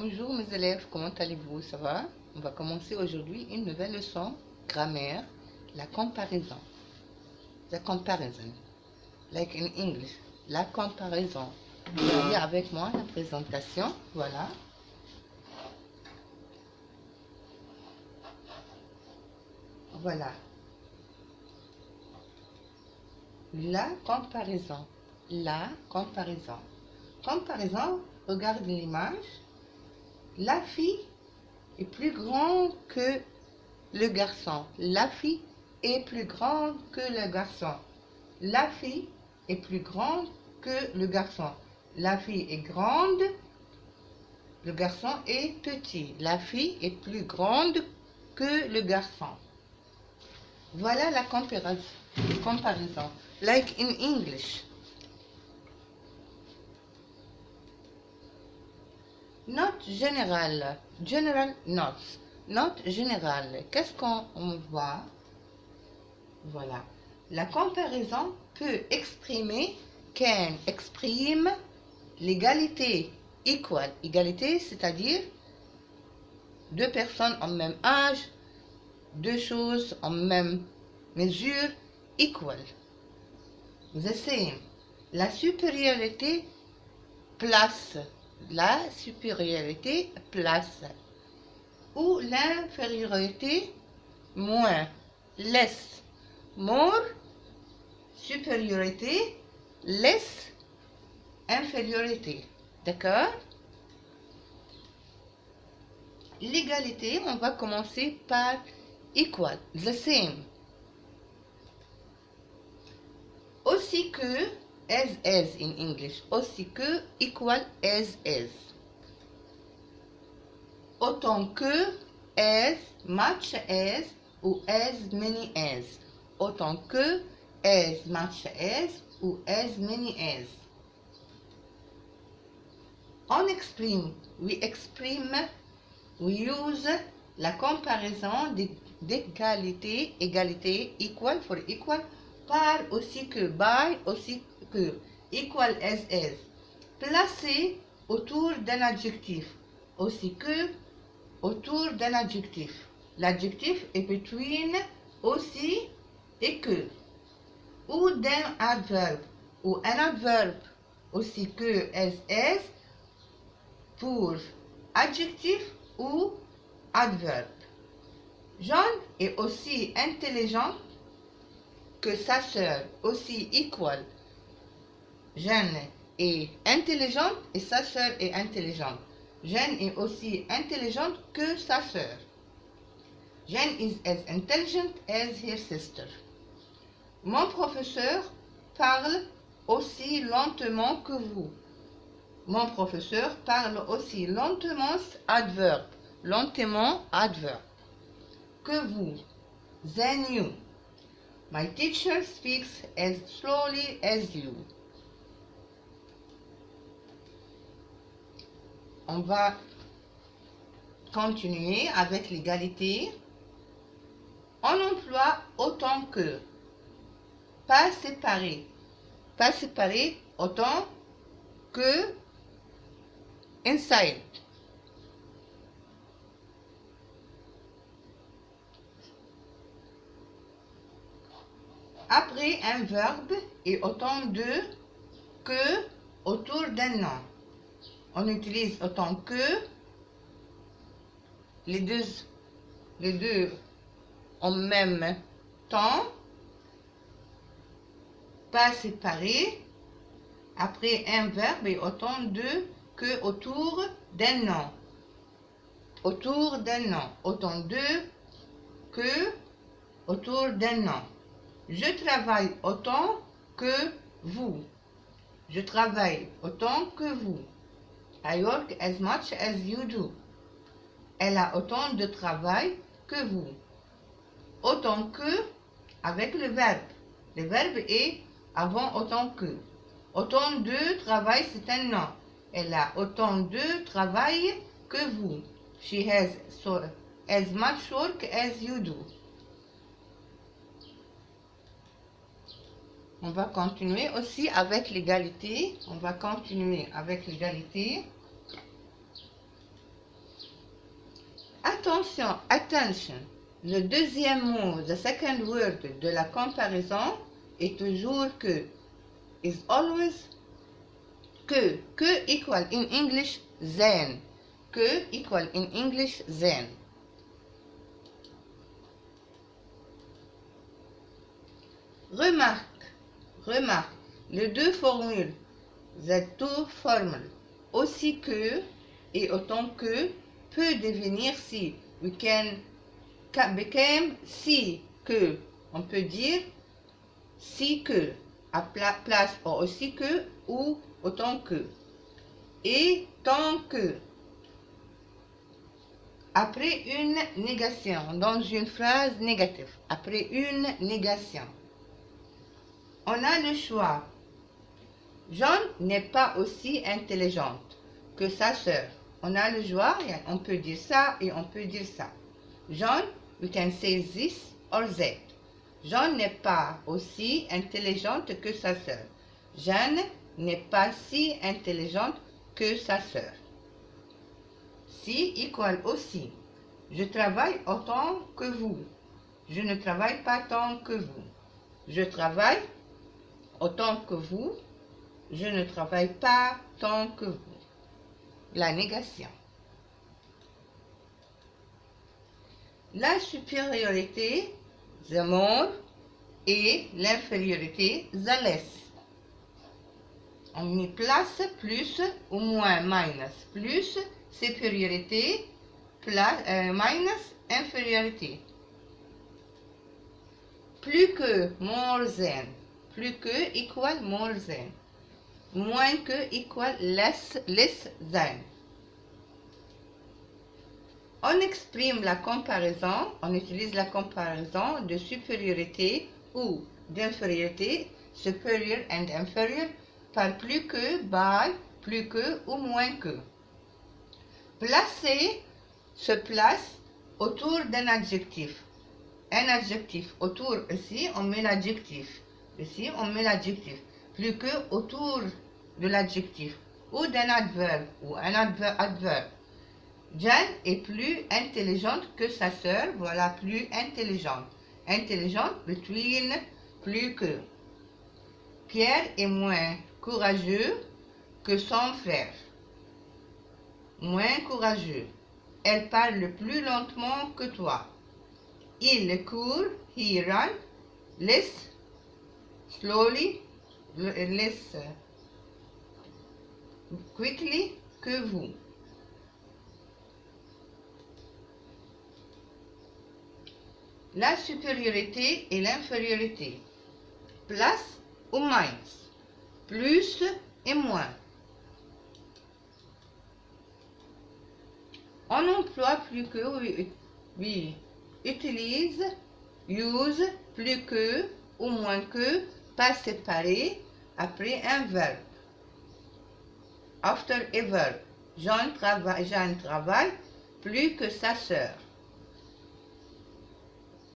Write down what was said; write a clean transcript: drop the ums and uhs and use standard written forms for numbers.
Bonjour mes élèves, comment allez-vous? Ça va? On va commencer aujourd'hui une nouvelle leçon grammaire, la comparaison. The comparison, like in English, la comparaison. Vous voyez avec moi la présentation, voilà. Voilà. La comparaison. La comparaison. Comparaison, regarde l'image. La fille est plus grande que le garçon. La fille est plus grande que le garçon. La fille est plus grande que le garçon. La fille est grande, le garçon est petit. La fille est plus grande que le garçon. Voilà la comparaison. Like in English. Note générale. General notes. Note générale. Qu'est-ce qu'on voit? Voilà. La comparaison peut exprimer, can exprime l'égalité. Equal. Égalité, c'est-à-dire deux personnes en même âge, deux choses en même mesure. Equal. The same. La supériorité place. La supériorité place. Ou l'infériorité moins. Less. More, supériorité, less, infériorité. D'accord? L'égalité, on va commencer par equal, the same. Aussi que, as in English. Aussi que, equal, as. Autant que, as, much as, ou as many as. Autant que, as much as, ou as many as. On exprime, we use la comparaison d'égalité, égalité, equal for equal, par aussi que, by aussi que, equal as. Placé autour d'un adjectif, aussi que, autour d'un adjectif. L'adjectif est between, aussi et que. Ou d'un adverbe, ou un adverbe, aussi que, as, pour adjectif ou adverbe. John est aussi intelligent que sa sœur, aussi equal. Jeanne est intelligente et sa sœur est intelligente. Jeanne est aussi intelligente que sa sœur. Jeanne is as intelligent as her sister. Mon professeur parle aussi lentement que vous. Mon professeur parle aussi lentement, adverbe. Lentement, adverbe. Que vous. Than you. My teacher speaks as slowly as you. On va continuer avec l'égalité. On emploie autant que. Pas séparé. Pas séparé autant que inside. Après un verbe et autant de que autour d'un nom. On utilise autant que les deux en même temps, pas séparés, après un verbe et autant de que autour d'un nom. Autour d'un nom. Autant de que autour d'un nom. Je travaille autant que vous. Je travaille autant que vous. I work as much as you do. Elle a autant de travail que vous. Autant que avec le verbe. Le verbe est avant autant que. Autant de travail, c'est un nom. Elle a autant de travail que vous. She has as much work as you do. On va continuer aussi avec l'égalité. On va continuer avec l'égalité. Attention, attention. Le deuxième mot, the second word de la comparaison est toujours que. Is always que. Que equal in English than. Que equal in English than. Remarque, remarque. Les deux formules, the two formules, aussi que et autant que, peut devenir si. We can become si que. On peut dire si que à place aussi que ou autant que. Et tant que. Après une négation, dans une phrase négative, après une négation, on a le choix. John n'est pas aussi intelligente que sa sœur. On a le choix, on peut dire ça et on peut dire ça. John, we can say this or that. John n'est pas aussi intelligente que sa sœur. Jeanne n'est pas si intelligente que sa sœur. Si égale aussi. Je travaille autant que vous. Je ne travaille pas tant que vous. Je travaille autant que vous. Je ne travaille pas tant que vous. La négation. La supériorité, the more, et l'infériorité, the less. On y place plus ou moins minus. Plus, supériorité, minus, infériorité. Plus que, more than. Plus que equal more than. Moins que equal less than. On exprime la comparaison, on utilise la comparaison de supériorité ou d'infériorité, superior and inferior, par plus que, by, plus que ou moins que. Placer se place autour d'un adjectif. Un adjectif autour, ici on met l'adjectif. Ici on met l'adjectif. Plus que autour de l'adjectif. Ou d'un adverbe ou un adverbe. Jeanne est plus intelligente que sa sœur. Voilà, plus intelligente. Intelligente, between, plus que. Pierre est moins courageux que son frère. Moins courageux. Elle parle plus lentement que toi. Il court, he run, less slowly, less quickly que vous. La supériorité et l'infériorité. Place ou minus. Plus et moins. On emploie plus que, oui, utilise, use, plus que ou moins que, pas séparé, après un verbe. After a verb. Jeanne travaille plus que sa sœur.